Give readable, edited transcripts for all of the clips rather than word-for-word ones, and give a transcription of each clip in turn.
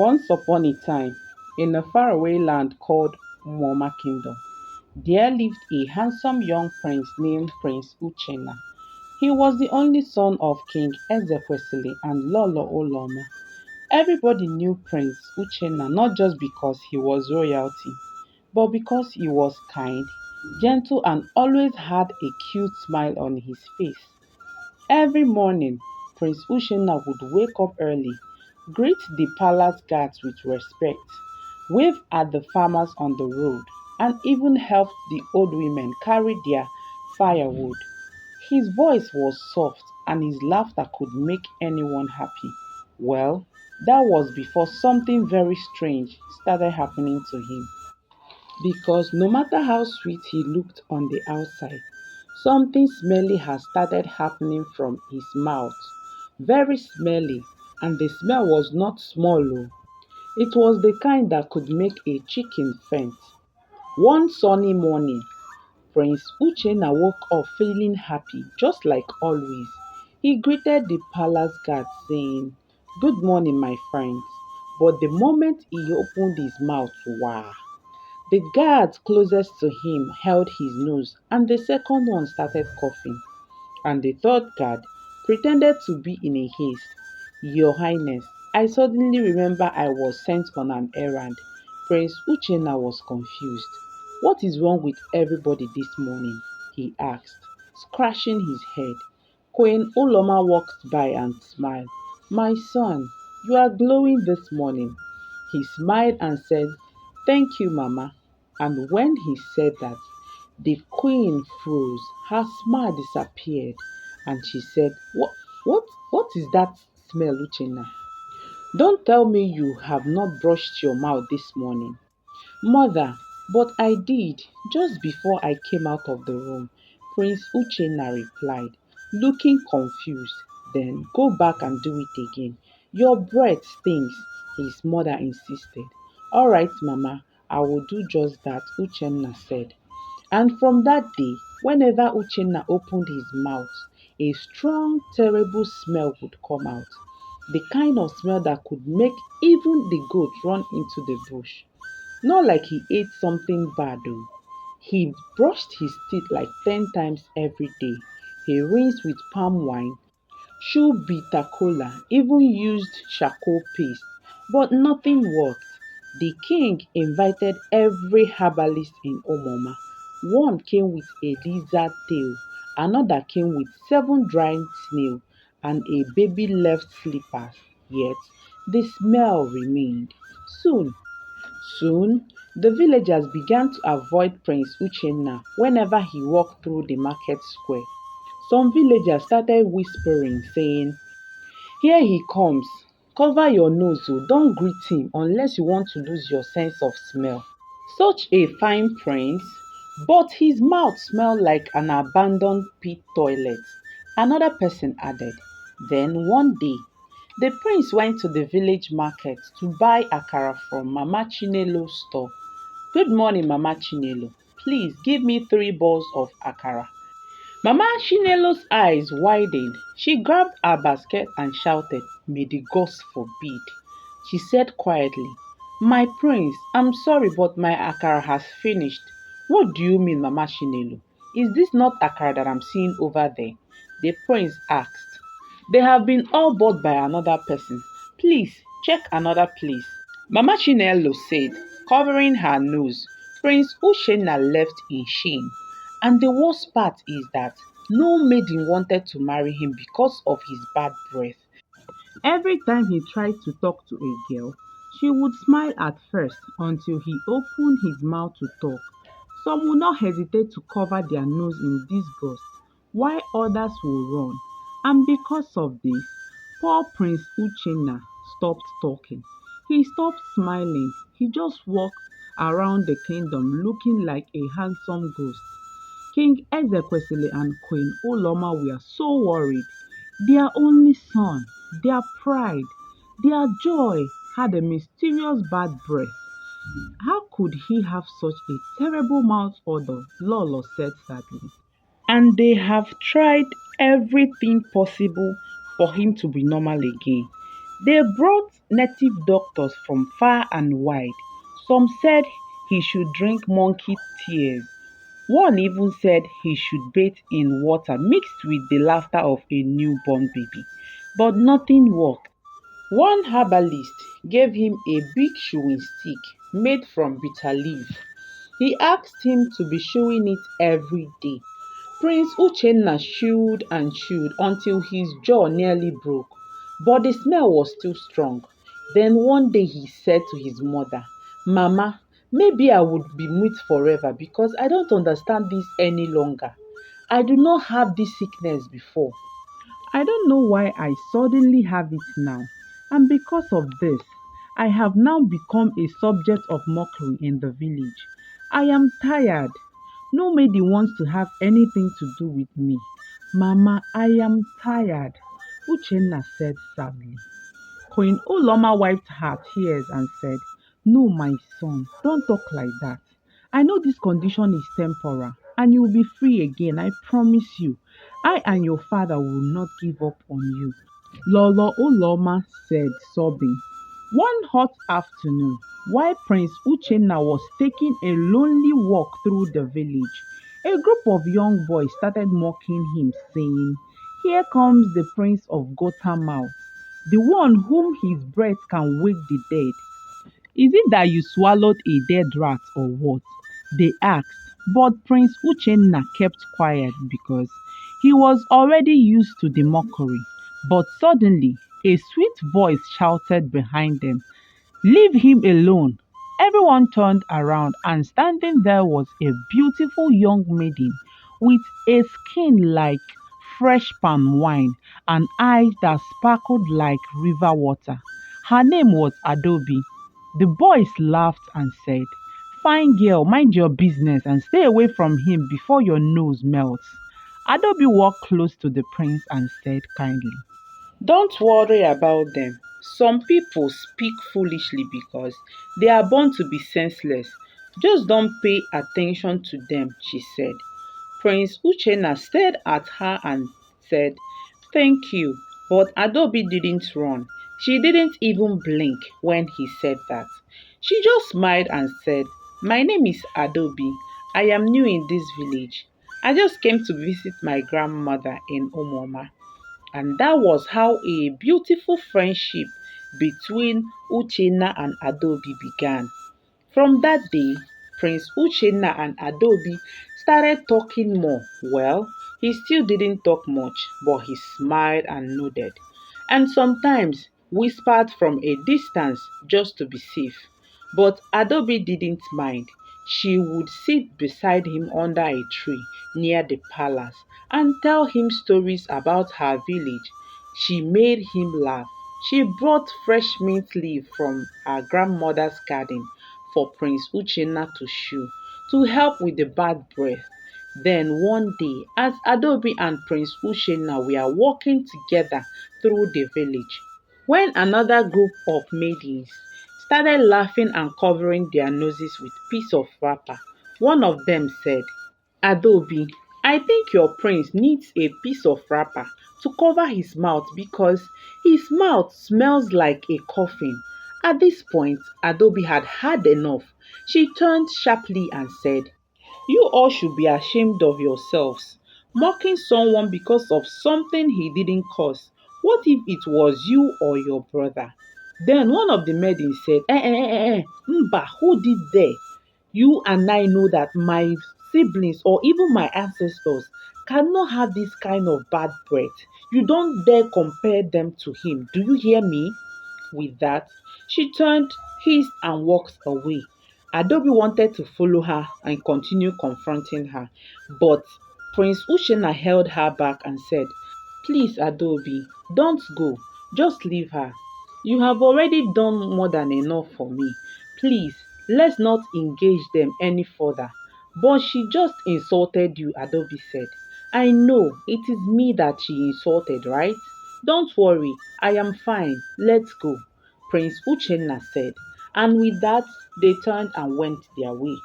Once upon a time, in a faraway land called Mwoma Kingdom, there lived a handsome young prince named Prince Uchenna. He was the only son of King Ezekwesili and Lolo Oloma. Everybody knew Prince Uchenna not just because he was royalty, but because he was kind, gentle, and always had a cute smile on his face. Every morning, Prince Uchenna would wake up early, greet the palace guards with respect, wave at the farmers on the road, and even help the old women carry their firewood. His voice was soft and his laughter could make anyone happy. Well, that was before something very strange started happening to him. Because no matter how sweet he looked on the outside, something smelly had started happening from his mouth. Very smelly, and the smell was not small. Oh. It was the kind that could make a chicken faint. One sunny morning, Prince Uchenna woke up feeling happy, just like always. He greeted the palace guard saying, "Good morning, my friends." But the moment he opened his mouth, wow! The guards closest to him held his nose, and the second one started coughing, and the third guard pretended to be in a haste. "Your Highness, I suddenly remember I was sent on an errand." Prince Uchenna was confused. "What is wrong with everybody this morning?" he asked, scratching his head. Queen Uloma walked by and smiled. "My son, you are glowing this morning." He smiled and said, "Thank you, Mama." And when he said that, the queen froze. Her smile disappeared, and she said, what is that smell, Uchenna? Don't tell me you have not brushed your mouth this morning." "Mother, but I did, just before I came out of the room," Prince Uchenna replied, looking confused. "Then go back and do it again. Your breath stinks," his mother insisted. "All right, Mama, I will do just that," Uchenna said. And from that day, whenever Uchenna opened his mouth, a strong, terrible smell would come out. The kind of smell that could make even the goat run into the bush. Not like he ate something bad though. He brushed his teeth like 10 times every day. He rinsed with palm wine, chewed bitter cola, even used charcoal paste. But nothing worked. The king invited every herbalist in Omoma. One came with a lizard tail, another came with 7 dried snails, and a baby left slippers. Yet the smell remained. Soon, the villagers began to avoid Prince Uchenna whenever he walked through the market square. Some villagers started whispering, saying, "Here he comes. Cover your nose, oh, don't greet him unless you want to lose your sense of smell." Such a fine prince, but his mouth smelled like an abandoned pit toilet, another person added. Then one day, the prince went to the village market to buy akara from Mama Chinelo's store. "Good morning, Mama Chinelo. Please give me 3 balls of akara." Mama Chinelo's eyes widened. She grabbed her basket and shouted, "May the gods forbid." She said quietly, "My prince, I'm sorry, but my akara has finished." "What do you mean, Mama Chinelo? Is this not akara that I'm seeing over there?" the prince asked. "They have been all bought by another person. Please check another place," Mama Chinelo said, covering her nose. Prince Uchenna left in shame. And the worst part is that no maiden wanted to marry him because of his bad breath. Every time he tried to talk to a girl, she would smile at first until he opened his mouth to talk. Some would not hesitate to cover their nose in disgust, while others would run. And because of this, poor Prince Uchenna stopped talking. He stopped smiling. He just walked around the kingdom looking like a handsome ghost. King Ezekwesili and Queen Uloma were so worried. Their only son, their pride, their joy had a mysterious bad breath. How could he have such a terrible mouth odor? Lolo said sadly. And they have tried everything possible for him to be normal again. They brought native doctors from far and wide. Some said he should drink monkey tears. One even said he should bathe in water mixed with the laughter of a newborn baby. But nothing worked. One herbalist gave him a big chewing stick made from bitter leaf. He asked him to be chewing it every day. Prince Uchenna chewed and chewed until his jaw nearly broke, but the smell was still strong. Then one day he said to his mother, "Mama, maybe I would be mute forever because I don't understand this any longer. I do not have this sickness before. I don't know why I suddenly have it now. And because of this, I have now become a subject of mockery in the village. I am tired. Nobody wants to have anything to do with me. Mama, I am tired," Uchenna said sadly. Queen Uloma wiped her tears and said, "No, my son, don't talk like that. I know this condition is temporal and you will be free again, I promise you. I and your father will not give up on you," Lolo Uloma said, sobbing. One hot afternoon, while Prince Uchenna was taking a lonely walk through the village, a group of young boys started mocking him, saying, "Here comes the Prince of Mouth, the one whom his breath can wake the dead. Is it that you swallowed a dead rat or what?" they asked. But Prince Uchenna kept quiet because he was already used to the mockery. But suddenly, a sweet voice shouted behind them, "Leave him alone." Everyone turned around, and standing there was a beautiful young maiden with a skin like fresh palm wine and eyes that sparkled like river water. Her name was Adobe. The boys laughed and said, "Fine girl, mind your business and stay away from him before your nose melts." Adobe walked close to the prince and said kindly, "Don't worry about them. Some people speak foolishly because they are born to be senseless. Just don't pay attention to them," she said. Prince Uchenna stared at her and said, "Thank you." But Adobe didn't run. She didn't even blink when he said that. She just smiled and said, "My name is Adobe. I am new in this village. I just came to visit my grandmother in Umoma." And that was how a beautiful friendship between Uchenna and Adobe began. From that day, Prince Uchenna and Adobe started talking more. Well, he still didn't talk much, but he smiled and nodded, and sometimes whispered from a distance just to be safe. But Adobe didn't mind. She would sit beside him under a tree near the palace and tell him stories about her village. She made him laugh. She brought fresh mint leaf from her grandmother's garden for Prince Uchenna to chew to help with the bad breath. Then one day, as Adobe and Prince Uchenna were walking together through the village, when another group of maidens started laughing and covering their noses with piece of wrapper, one of them said, "Adobe, I think your prince needs a piece of wrapper to cover his mouth because his mouth smells like a coffin." At this point, Adobe had had enough. She turned sharply and said, "You all should be ashamed of yourselves, mocking someone because of something he didn't cause. What if it was you or your brother?" Then one of the maidens said, Mba, who did there? You and I know that my siblings or even my ancestors cannot have this kind of bad breath. You don't dare compare them to him. Do you hear me?" With that, she turned, hissed, and walked away. Adobe wanted to follow her and continue confronting her, but Prince Uchenna held her back and said, "Please, Adobe, don't go. Just leave her. You have already done more than enough for me. Please, let's not engage them any further." "But she just insulted you," Adobe said. "I know, it is me that she insulted, right? Don't worry, I am fine. Let's go," Prince Uchenna said. And with that, they turned and went their way.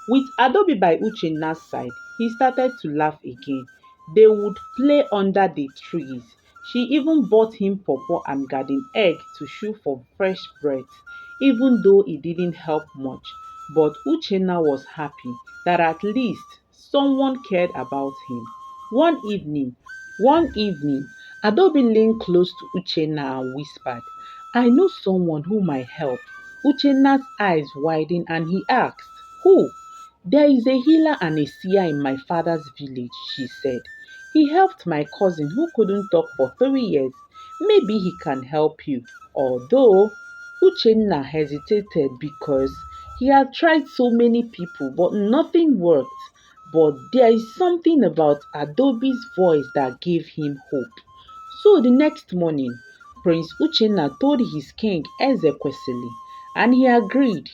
With Adobe by Uchenna's side, he started to laugh again. They would play under the trees, She even bought him pawpaw and garden egg to chew for fresh breath, even though it didn't help much. But Uchenna was happy that at least someone cared about him. One evening, one evening, Adobe leaned close to Uchenna and whispered, I know someone who might help. Uchenna's eyes widened and he asked, Who? There is a healer and a seer in my father's village, she said. He helped my cousin who couldn't talk for 3 years. Maybe he can help you. Although Uchenna hesitated because he had tried so many people but nothing worked. But there is something about Adobe's voice that gave him hope. So the next morning, Prince Uchenna told his king Ezekwesili and he agreed.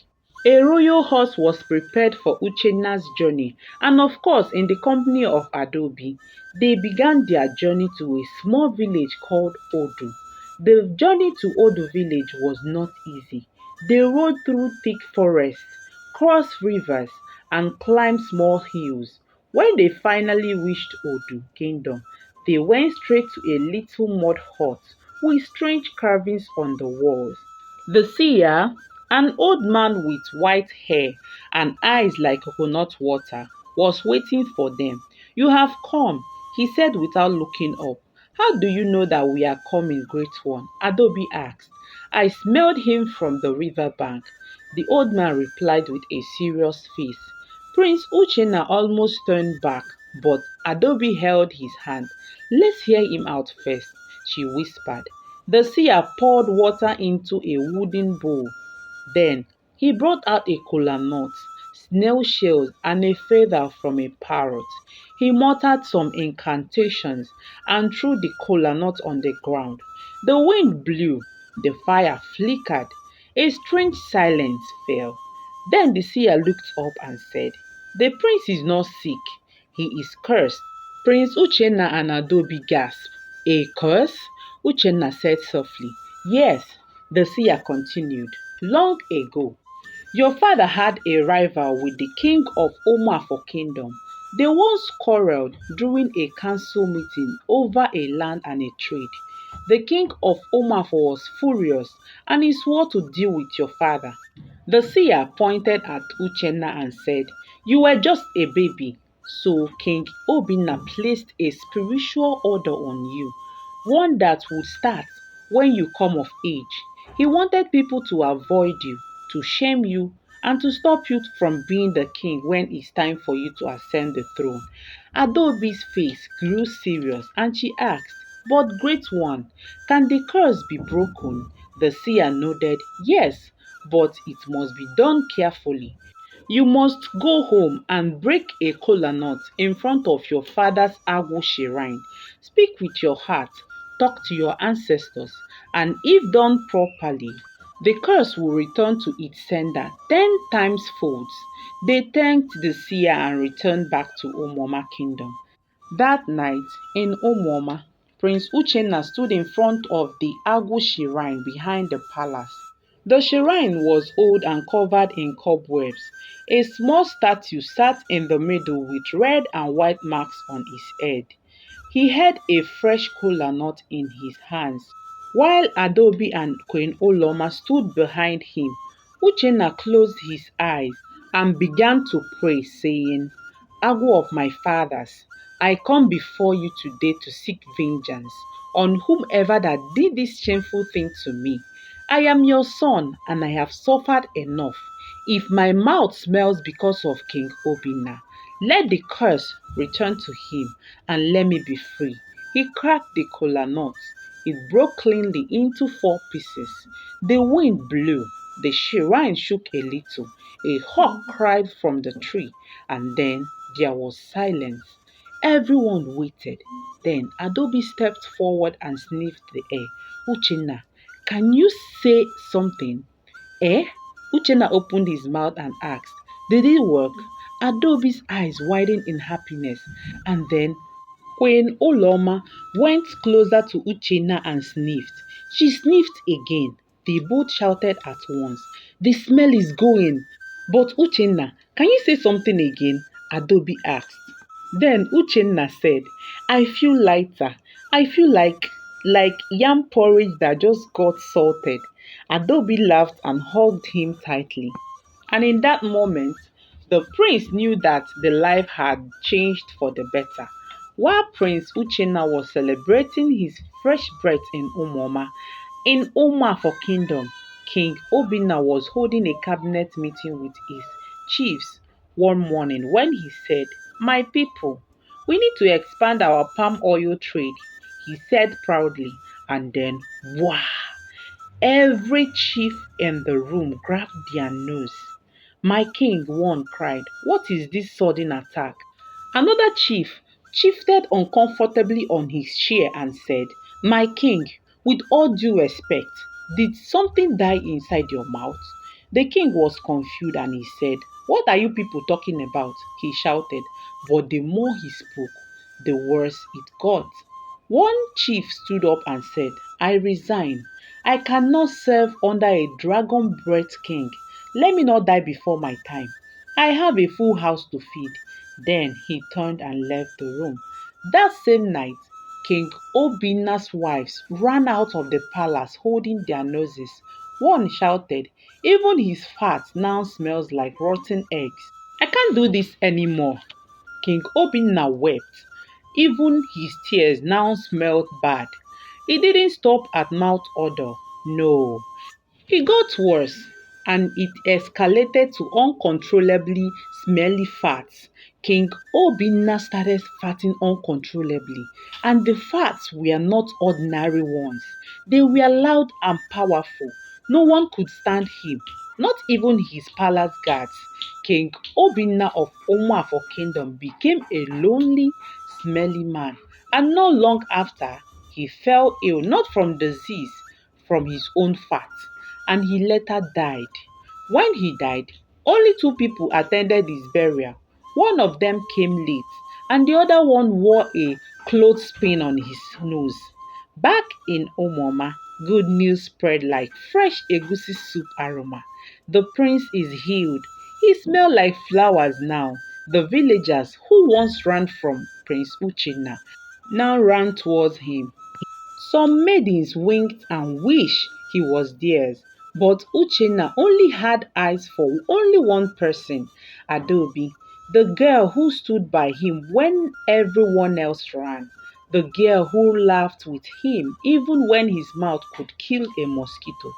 A royal horse was prepared for Uchenna's journey, and of course, in the company of Adobe, they began their journey to a small village called Odu. The journey to Odu village was not easy. They rode through thick forests, crossed rivers, and climbed small hills. When they finally reached Odu kingdom, they went straight to a little mud hut with strange carvings on the walls. The seer, an old man with white hair and eyes like coconut water, was waiting for them. You have come, he said without looking up. How do you know that we are coming, great one? Adobe asked. I smelled him from the river bank. The old man replied with a serious face. Prince Uchenna almost turned back, but Adobe held his hand. Let's hear him out first, she whispered. The seer poured water into a wooden bowl. Then he brought out a kola nut, snail shells, and a feather from a parrot. He muttered some incantations and threw the kola nut on the ground. The wind blew, the fire flickered, a strange silence fell. Then the seer looked up and said, The prince is not sick, he is cursed. Prince Uchenna and Adobe gasped. A curse? Uchenna said softly. Yes, the seer continued. Long ago, your father had a rival with the king of Omafo kingdom. They once quarreled during a council meeting over a land and a trade. The king of Omafo was furious and he swore to deal with your father. The seer pointed at Uchenna and said, You were just a baby. So King Obinna placed a spiritual order on you, one that would start when you come of age. He wanted people to avoid you, to shame you, and to stop you from being the king when it's time for you to ascend the throne. Adobe's face grew serious and she asked, But great one, can the curse be broken? The seer nodded, Yes, but it must be done carefully. You must go home and break a kola nut in front of your father's Agwo shrine. Speak with your heart, talk to your ancestors, and if done properly, the curse will return to its sender 10 times folds. They thanked the seer and returned back to Omoma kingdom. That night in Omoma, Prince Uchenna stood in front of the Agwo shrine behind the palace. The shrine was old and covered in cobwebs. A small statue sat in the middle with red and white marks on his head. He had a fresh kola nut in his hands, while Adobe and Queen Oloma stood behind him. Uchenna closed his eyes and began to pray, saying, Agwo of my fathers, I come before you today to seek vengeance on whomever that did this shameful thing to me. I am your son and I have suffered enough. If my mouth smells because of King Obinna, let the curse return to him and let me be free. He cracked the kola nut. It broke cleanly into 4 pieces. The wind blew. The shrine shook a little. A hawk cried from the tree, and then there was silence. Everyone waited. Then Adobe stepped forward and sniffed the air. Uchenna, can you say something? Eh? Uchenna opened his mouth and asked, Did it work? Adobe's eyes widened in happiness, and then Queen Oloma went closer to Uchenna and sniffed. She sniffed again. They both shouted at once. The smell is going. But Uchenna, can you say something again? Adobe asked. Then Uchenna said, I feel lighter. I feel like like yam porridge that just got salted. Adobe laughed and hugged him tightly. And in that moment, the prince knew that the life had changed for the better. While Prince Uchenna was celebrating his fresh breath in Umoma, in for Kingdom, King Obinna was holding a cabinet meeting with his chiefs one morning when he said, "My people, we need to expand our palm oil trade," he said proudly, and then, wow! Every chief in the room grabbed their nose. "My king," one cried, "what is this sudden attack?" Another chief shifted uncomfortably on his chair and said, "My king, with all due respect, did something die inside your mouth?" The king was confused and he said, "What are you people talking about?" he shouted. But the more he spoke, the worse it got. One chief stood up and said, "I resign. I cannot serve under a dragon breath king. Let me not die before my time. I have a full house to feed." Then he turned and left the room. That same night, King Obinna's wives ran out of the palace holding their noses. One shouted, "Even his fat now smells like rotten eggs. I can't do this anymore." King Obinna wept. Even his tears now smelled bad. He didn't stop at mouth odor. No, it got worse, and it escalated to uncontrollably smelly farts. King Obinna started farting uncontrollably, and the farts were not ordinary ones. They were loud and powerful. No one could stand him, not even his palace guards. King Obinna of Umuafo Kingdom became a lonely, smelly man, and not long after, he fell ill not from disease, from his own fat, and he later died. When he died, only two people attended his burial. One of them came late, and the other one wore a clothespin on his nose. Back in Omoma, good news spread like fresh egusi soup aroma. The prince is healed. He smells like flowers now. The villagers who once ran from Prince Uchenna now ran towards him. Some maidens winked and wished he was theirs, but Uchenna only had eyes for only one person, Adaobi, the girl who stood by him when everyone else ran, the girl who laughed with him even when his mouth could kill a mosquito.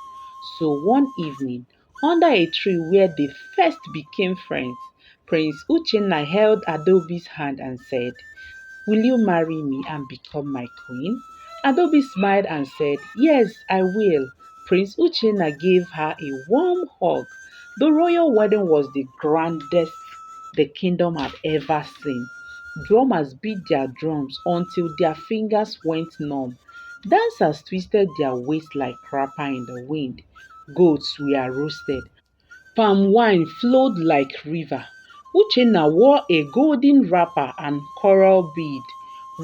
So one evening, under a tree where they first became friends, Prince Uchenna held Adaobi's hand and said, "Will you marry me and become my queen?" Adobe smiled and said, "Yes, I will." Prince Uchenna gave her a warm hug. The royal wedding was the grandest the kingdom had ever seen. Drummers beat their drums until their fingers went numb. Dancers twisted their waists like wrapper in the wind. Goats were roasted. Palm wine flowed like river. Uchenna wore a golden wrapper and coral bead,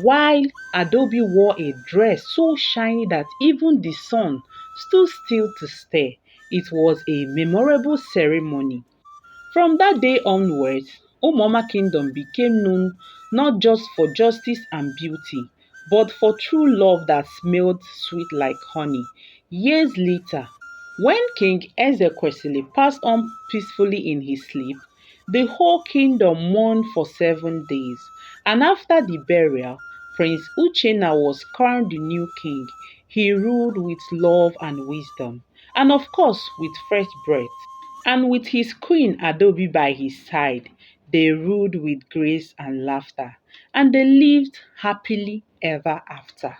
while Adobe wore a dress so shiny that even the sun stood still to stare. It was a memorable ceremony. From that day onwards, Umoma Kingdom became known not just for justice and beauty, but for true love that smelled sweet like honey. Years later, when King Ezekwesili passed on peacefully in his sleep, the whole kingdom mourned for 7 days, and after the burial, Prince Uchenna was crowned the new king. He ruled with love and wisdom, and of course with fresh breath. And with his queen Adobe by his side, they ruled with grace and laughter, and they lived happily ever after.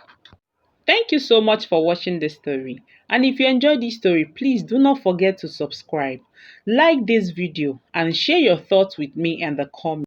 Thank you so much for watching this story. And if you enjoyed this story, please do not forget to subscribe, like this video, and share your thoughts with me in the comments.